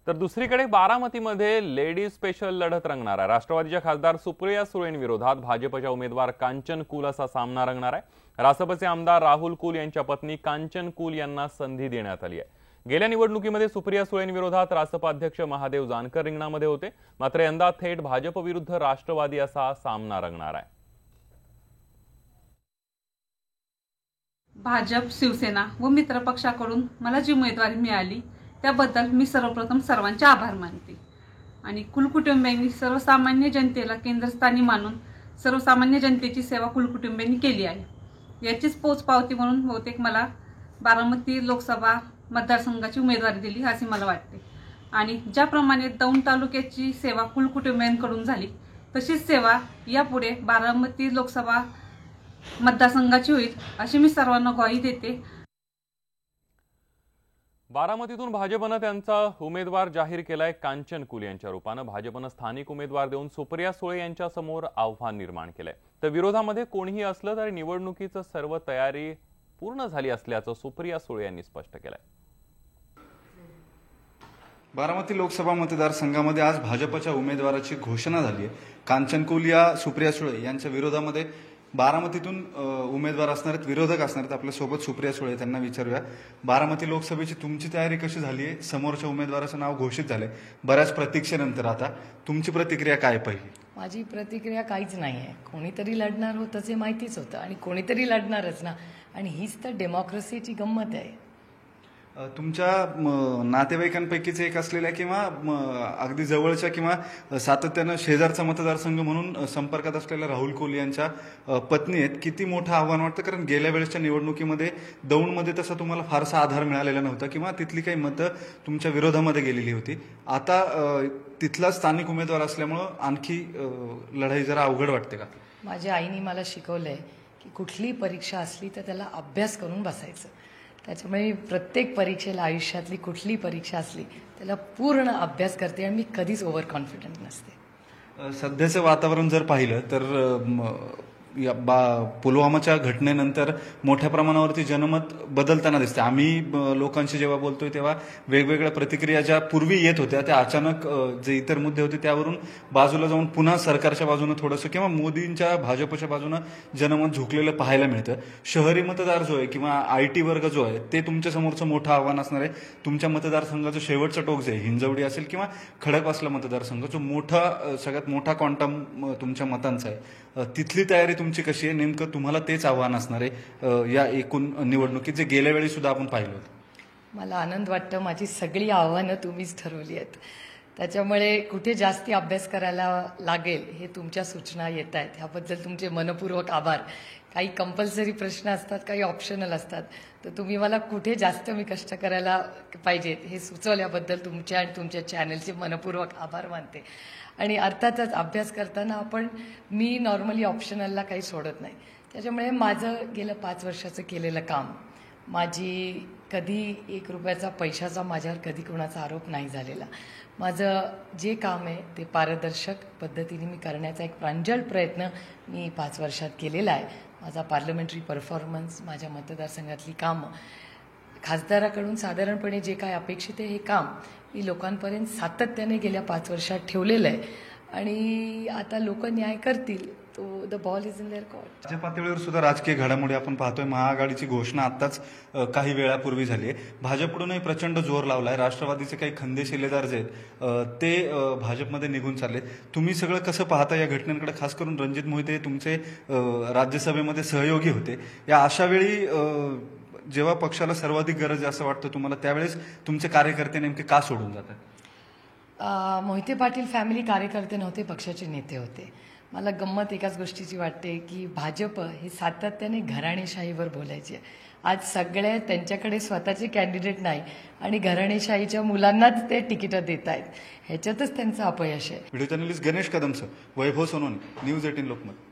तर दुसरीकडे बारामतीमध्ये ladies special लढत रंगणार आहे। राष्ट्रवादीच्या खासदार सुप्रिया सुळेंविरोधात भाजपच्या उमेदवार कांचन कुल असा सामना रंगणार आहे। रासपचे आमदार राहुल कुल यांच्या पत्नी कांचन कुल यांना संधी देण्यात आली आहे। गेल्या निवडणुकीमध्ये सुप्रिया सुळेंविरोधात रासप अध्यक्ष महादेव जानकर रिंगणामध्ये होते, मात्र यंदा थेट भाजप विरुद्ध राष्ट्रवादी असा सामना रंगणार आहे। भाजप, शिवसेना व मित्र पक्षाकडून मला जी उमेदवारी मिळाली त्याबद्दल मी सर्वप्रथम सर्वांचे आभार मानते आणि कुलकुटुंबियांनी सर्वसामान्य जनतेला केंद्रस्थानी मानून सर्वसामान्य जनतेची सेवा कुलकुटुंबियांनी केली आहे। याचीच पोचपावती म्हणून बहुतेक मला बारामती लोकसभा मतदारसंघाची उमेदवारी दिली असे मला वाटते आणि ज्याप्रमाणे दौंड तालुक्याची सेवा कुलकुटुंबियांकडून झाली तशीच सेवा यापुढे बारामती लोकसभा मतदारसंघाची होईल अशी मी सर्वांना ग्वाही देते। बारामतीतून भाजपने त्यांचा उमेदवार जाहीर केलाय। कांचन कुल यांच्या रूपाने भाजपने स्थानिक उमेदवार देऊन सुप्रिया सुळे यांच्या समोर आव्हान निर्माण केलंय। तर विरोधामध्ये कोणीही असलं तरी निवडणुकीची सर्व तयारी पूर्ण झाली असल्याचं सुप्रिया सुळे यांनी स्पष्ट केलंय। बारामती लोकसभा मतदारसंघामध्ये आज भाजपच्या उमेदवाराची घोषणा झाली आहे। कांचन कुल या सुप्रिया सुळे यांच्या विरोधामध्ये बारामतीतून उमेदवार असणार आहेत, विरोधक असणार आहेत। आपल्या सोबत सुप्रिया सुळे, त्यांना विचारूया, बारामती लोकसभेची तुमची तयारी कशी झाली आहे? समोरच्या उमेदवाराचं नाव घोषित झालंय बऱ्याच प्रतीक्षेनंतर, आता तुमची प्रतिक्रिया काय? पहिली माझी प्रतिक्रिया काहीच नाही आहे। कोणीतरी लढणार होतं हे माहितीच होतं आणि कोणीतरी लढणारच ना, आणि हीच तर डेमोक्रेसीची गंमत आहे। तुमच्या नातेवाईकांपैकीच एक असलेल्या किंवा अगदी जवळच्या किंवा सातत्यानं शेजारचा मतदारसंघ म्हणून संपर्कात असलेल्या राहुल कुल यांच्या पत्नी आहेत। किती मोठं आव्हान वाटतं? कारण गेल्या वेळेसच्या निवडणुकीमध्ये दौंडमध्ये तसा तुम्हाला फारसा आधार मिळालेला नव्हता किंवा तिथली काही मतं तुमच्या विरोधामध्ये गेलेली होती। आता तिथला स्थानिक उमेदवार असल्यामुळं आणखी लढाई जरा अवघड वाटते का? माझ्या आईने मला शिकवलंय की कुठली परीक्षा असली तर त्याला अभ्यास करून बसायचं। त्याच्यामुळे प्रत्येक परीक्षेला, आयुष्यातली कुठली परीक्षा असली त्याला पूर्ण अभ्यास करते आणि मी कधीच ओव्हर कॉन्फिडंट नसते। सध्याचं वातावरण जर पाहिलं तर पुलवामाच्या घटनेनंतर मोठ्या प्रमाणावरती जनमत बदलताना दिसते। आम्ही लोकांशी जेव्हा बोलतोय तेव्हा वेगवेगळ्या प्रतिक्रिया ज्या पूर्वी येत होत्या त्या अचानक जे इतर मुद्दे होते त्यावरून बाजूला जाऊन पुन्हा सरकारच्या बाजूने थोडंसं किंवा मोदींच्या भाजपच्या बाजूने जनमत झुकलेलं पाहायला मिळतं। शहरी मतदार जो आहे किंवा IT वर्ग जो आहे ते तुमच्या समोरचं मोठं आव्हान असणार आहे। तुमच्या मतदारसंघाचं शेवटचं टोक जे हिंजवडी असेल किंवा खडकवासला मतदारसंघ जो मोठा, सगळ्यात मोठा क्वांटम तुमच्या मतांचा आहे, तिथली तयारी तुमची कशी आहे? नेमकं तुम्हाला तेच आव्हान असणार आहे या एकूण निवडणुकीत जे गेल्या वेळी सुद्धा आपण पाहिलं होतं। मला आनंद वाटतं, माझी सगळी आव्हानं तुम्हीच ठरवली आहेत। त्याच्यामुळे कुठे जास्ती अभ्यास करायला लागेल हे तुमच्या सूचना येत आहेत, ह्याबद्दल तुमचे मनपूर्वक आभार। काही कंपल्सरी प्रश्न असतात, काही ऑप्शनल असतात, तर तुम्ही मला कुठे जास्त मी कष्ट करायला पाहिजेत हे सुचवल्याबद्दल तुमच्या आणि तुमच्या चॅनलचे मनपूर्वक आभार मानते। आणि अर्थातच अभ्यास करताना मी नॉर्मली ऑप्शनलला काही सोडत नाही। त्याच्यामुळे माझं गेलं 5 वर्षाचं केलेलं काम, माझी कधी 1 रुपयाचा पैशाचा माझ्यावर कधी कोणाचा आरोप नाही झालेला। माझं जे काम आहे ते पारदर्शक पद्धतीने मी करण्याचा एक प्रांजळ प्रयत्न मी 5 वर्षात केलेला आहे। माझा पार्लमेंटरी परफॉर्मन्स, माझ्या मतदारसंघातली कामं, खासदाराकडून साधारणपणे जे काय अपेक्षित आहे हे काम मी लोकांपर्यंत सातत्याने गेल्या 5 वर्षात ठेवलेलं आहे आणि आता लोक न्याय करतील, तो the ball is in their court. राज्य पातळीवर सुद्धा राजकीय घडामोडी आपण पाहतोय। महाआघाडीची घोषणा आताच काही वेळापूर्वी झाली आहे। भाजपकडूनही प्रचंड जोर लावलाय। राष्ट्रवादीचे काही खंदे शिलेदार जे आहेत ते भाजपमध्ये निघून चाललेत। तुम्ही सगळं कसं पाहता या घटनांकडे? खास करून रणजित मोहिते तुमचे राज्यसभेमध्ये सहयोगी होते। या अशा वेळी जेव्हा पक्षाला सर्वाधिक गरज आहे असं वाटतं तुम्हाला, त्यावेळेस तुमचे कार्यकर्ते नेमके का सोडून जातात? मोहिते पाटील फॅमिली कार्यकर्ते नव्हते, पक्षाचे नेते होते। मला गंमत एकाच गोष्टीची वाटते की भाजप हे सातत्याने घराणेशाहीवर बोलायचे। आज सगळे त्यांच्याकडे स्वतःचे कॅन्डिडेट नाही आणि घराणेशाहीच्या मुलांनाच ते तिकीटं देत आहेत, ह्याच्यातच त्यांचं अपयश आहे। व्हिडिओ जर्नलिस्ट गणेश कदमसह वैभव सोनवणे, न्यूज 18 लोकमत।